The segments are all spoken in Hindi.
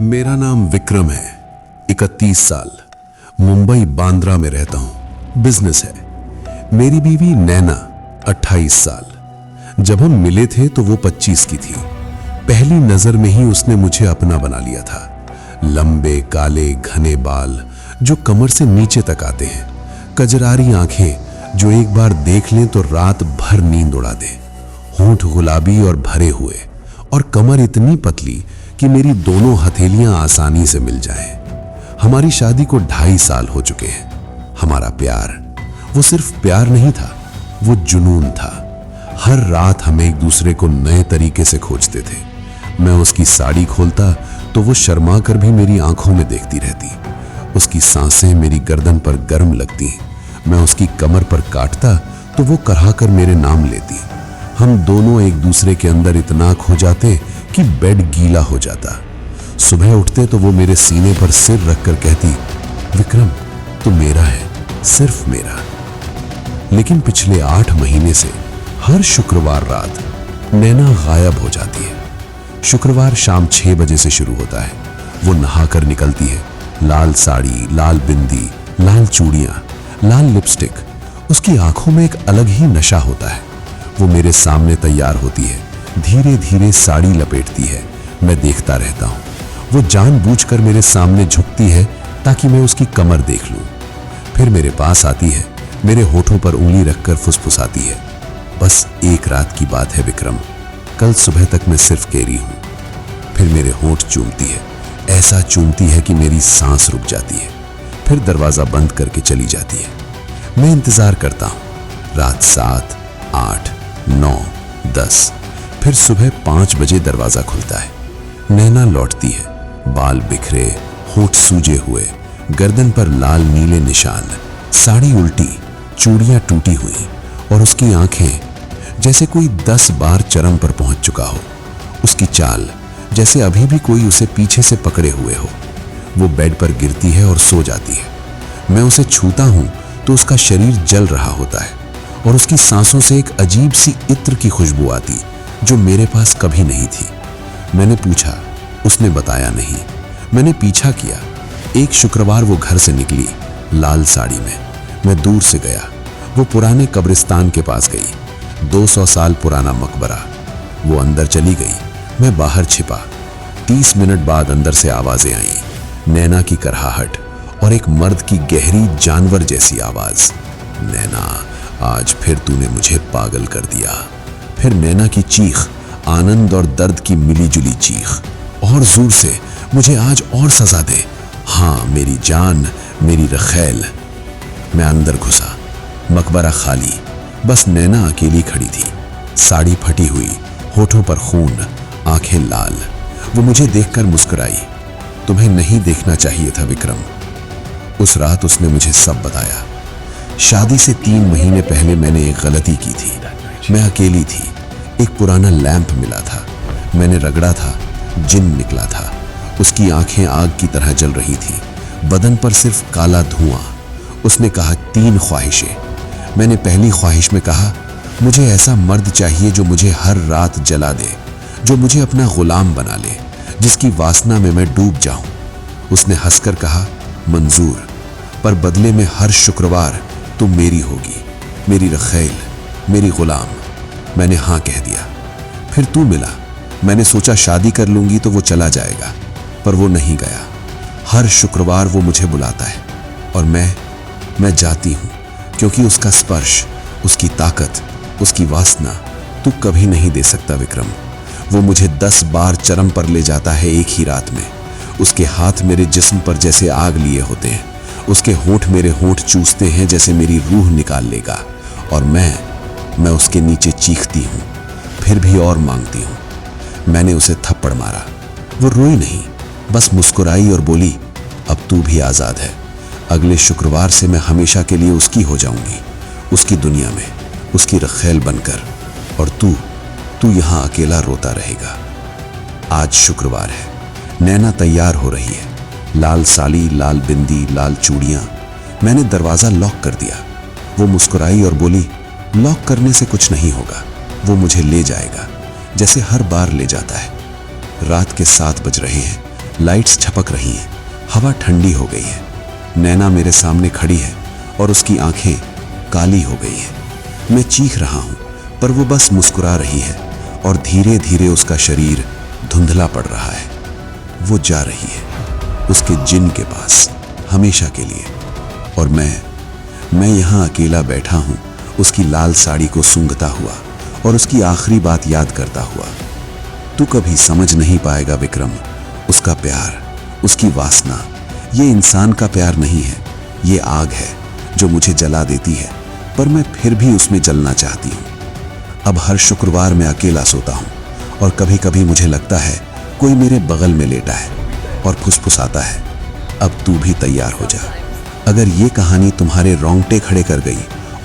मेरा नाम विक्रम है। 31 साल, मुंबई बांद्रा में रहता हूं। बिजनेस है। मेरी बीवी नैना 28 साल। जब हम मिले थे तो वो 25 की थी। पहली नजर में ही उसने मुझे अपना बना लिया था। लंबे काले घने बाल जो कमर से नीचे तक आते हैं, कजरारी आंखें जो एक बार देख लें तो रात भर नींद उड़ा दें, होंठ गुलाबी और भरे हुए, और कमर इतनी पतली कि मेरी दोनों हथेलियां आसानी से मिल जाएं। हमारी शादी को 2.5 साल हो चुके हैं। हमारा प्यार वो सिर्फ प्यार नहीं था, वो जुनून था। हर रात हम एक दूसरे को नए तरीके से खोजते थे। मैं उसकी साड़ी खोलता तो वो शर्मा कर भी मेरी आंखों में देखती रहती। उसकी सांसें मेरी गर्दन पर गर्म लगती। मैं उसकी कमर पर काटता तो वो करहा कर मेरे नाम लेती। हम दोनों एक दूसरे के अंदर इतना खो जाते कि बेड गीला हो जाता। सुबह उठते तो वो मेरे सीने पर सिर रखकर कहती, विक्रम तू मेरा है, सिर्फ मेरा। लेकिन पिछले 8 महीने से हर शुक्रवार रात नैना गायब हो जाती है। शुक्रवार शाम 6 बजे से शुरू होता है। वो नहाकर निकलती है। लाल साड़ी, लाल बिंदी, लाल चूड़ियां, लाल लिपस्टिक। उसकी आंखों में एक अलग ही नशा होता है। वो मेरे सामने तैयार होती है, धीरे धीरे साड़ी लपेटती है। मैं देखता रहता हूं। वो जानबूझकर मेरे सामने झुकती है ताकि मैं उसकी कमर देख लूं। फिर मेरे पास आती है, मेरे होठों पर उंगली रखकर फुसफुसाती है, बस एक रात की बात है विक्रम, कल सुबह तक मैं सिर्फ केरी हूं। फिर मेरे होंठ चूमती है, ऐसा चूमती है कि मेरी सांस रुक जाती है। फिर दरवाजा बंद करके चली जाती है। मैं इंतजार करता हूं। रात 7, 8, 9, 10, फिर सुबह 5 बजे दरवाजा खुलता है। नैना लौटती है, बाल बिखरे, होंठ सूजे हुए, गर्दन पर लाल नीले निशान, साड़ी उल्टी, चूड़ियां टूटी हुई, और उसकी आंखें जैसे कोई 10 बार चरम पर पहुंच चुका हो। उसकी चाल जैसे अभी भी कोई उसे पीछे से पकड़े हुए हो। वो बेड पर गिरती है और सो जाती है। मैं उसे छूता हूं तो उसका शरीर जल रहा होता है, और उसकी सांसों से एक अजीब सी इत्र की खुशबू आती जो मेरे पास कभी नहीं थी। मैंने पूछा, उसने बताया नहीं। मैंने पीछा किया। एक शुक्रवार वो घर से निकली, लाल साड़ी में। मैं दूर से गया। वो पुराने कब्रिस्तान के पास गई, 200 साल पुराना मकबरा। वो अंदर चली गई, मैं बाहर छिपा। 30 मिनट बाद अंदर से आवाजें आईं, नैना की कराहट और एक मर्द की गहरी जानवर जैसी आवाज, नैना आज फिर तूने मुझे पागल कर दिया। फिर नैना की चीख, आनंद और दर्द की मिलीजुली चीख, और जोर से, मुझे आज और सजा दे, हाँ मेरी जान, मेरी रखैल। मैं अंदर घुसा। मकबरा खाली, बस नैना अकेली खड़ी थी, साड़ी फटी हुई, होठों पर खून, आंखें लाल। वो मुझे देखकर मुस्कुराई। तुम्हें नहीं देखना चाहिए था विक्रम। उस रात उसने मुझे सब बताया। शादी से 3 महीने पहले मैंने एक गलती की थी। मैं अकेली थी। एक पुराना लैंप मिला था, मैंने रगड़ा था, जिन निकला था। उसकी आंखें आग की तरह जल रही थी, बदन पर सिर्फ काला धुआं। उसने कहा 3 ख्वाहिशें। मैंने पहली ख्वाहिश में कहा, मुझे ऐसा मर्द चाहिए जो मुझे हर रात जला दे, जो मुझे अपना गुलाम बना ले, जिसकी वासना में मैं डूब जाऊं। उसने हंसकर कहा, मंजूर, पर बदले में हर शुक्रवार तुम मेरी होगी, मेरी रखैल, मेरी गुलाम। मैंने हाँ कह दिया। फिर तू मिला। मैंने सोचा शादी कर लूंगी तो वो चला जाएगा, पर वो नहीं गया। हर शुक्रवार वो मुझे बुलाता है, और मैं जाती हूं, क्योंकि उसका स्पर्श, उसकी ताकत, उसकी वासना तू कभी नहीं दे सकता विक्रम। वो मुझे 10 बार चरम पर ले जाता है एक ही रात में। उसके हाथ मेरे जिस्म पर जैसे आग लिए होते हैं। उसके होंठ मेरे होंठ चूसते हैं जैसे मेरी रूह निकाल लेगा, और मैं उसके नीचे चीखती हूं, फिर भी और मांगती हूं। मैंने उसे थप्पड़ मारा। वो रोई नहीं, बस मुस्कुराई और बोली, अब तू भी आजाद है। अगले शुक्रवार से मैं हमेशा के लिए उसकी हो जाऊंगी, उसकी दुनिया में, उसकी रखैल बनकर, और तू यहां अकेला रोता रहेगा। आज शुक्रवार है। नैना तैयार हो रही है, लाल साड़ी, लाल बिंदी, लाल चूड़ियां। मैंने दरवाजा लॉक कर दिया। वो मुस्कुराई और बोली, लॉक करने से कुछ नहीं होगा, वो मुझे ले जाएगा, जैसे हर बार ले जाता है। रात के 7 बज रहे हैं। लाइट्स झपक रही हैं, हवा ठंडी हो गई है। नैना मेरे सामने खड़ी है और उसकी आंखें काली हो गई हैं। मैं चीख रहा हूं, पर वो बस मुस्कुरा रही है और धीरे धीरे उसका शरीर धुंधला पड़ रहा है। वो जा रही है उसके जिन के पास, हमेशा के लिए। और मैं यहां अकेला बैठा हूं, उसकी लाल साड़ी को सूंघता हुआ और उसकी आखिरी बात याद करता हुआ। तू कभी समझ नहीं पाएगा विक्रम, उसका प्यार, उसकी वासना, ये इंसान का प्यार नहीं है। ये आग है जो मुझे जला देती है, पर मैं फिर भी उसमें जलना चाहती हूँ। अब हर शुक्रवार मैं अकेला सोता हूँ और कभी कभी मुझे लगता है कोई मेरे बगल में लेटा है और फुसफुसाता है, अब तू भी तैयार हो जा। अगर ये कहानी तुम्हारे रोंगटे खड़े कर गई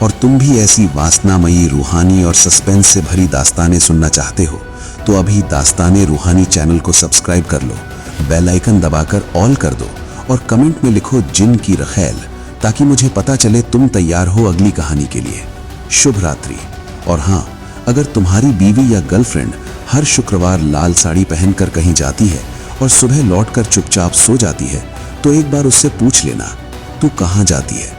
और तुम भी ऐसी वासनामयी, रूहानी और सस्पेंस से भरी दास्तानें सुनना चाहते हो, तो अभी दास्ताने रूहानी चैनल को सब्सक्राइब कर लो, बेल आइकन दबाकर ऑल कर दो और कमेंट में लिखो जिन की रखैल, ताकि मुझे पता चले तुम तैयार हो अगली कहानी के लिए। शुभ रात्रि। और हाँ, अगर तुम्हारी बीवी या गर्लफ्रेंड हर शुक्रवार लाल साड़ी पहनकर कहीं जाती है और सुबह लौटकर चुपचाप सो जाती है, तो एक बार उससे पूछ लेना तू कहाँ जाती है।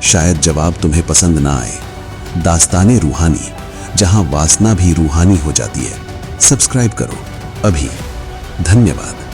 शायद जवाब तुम्हें पसंद ना आए। दास्ताने रूहानी, जहां वासना भी रूहानी हो जाती है। सब्सक्राइब करो अभी। धन्यवाद।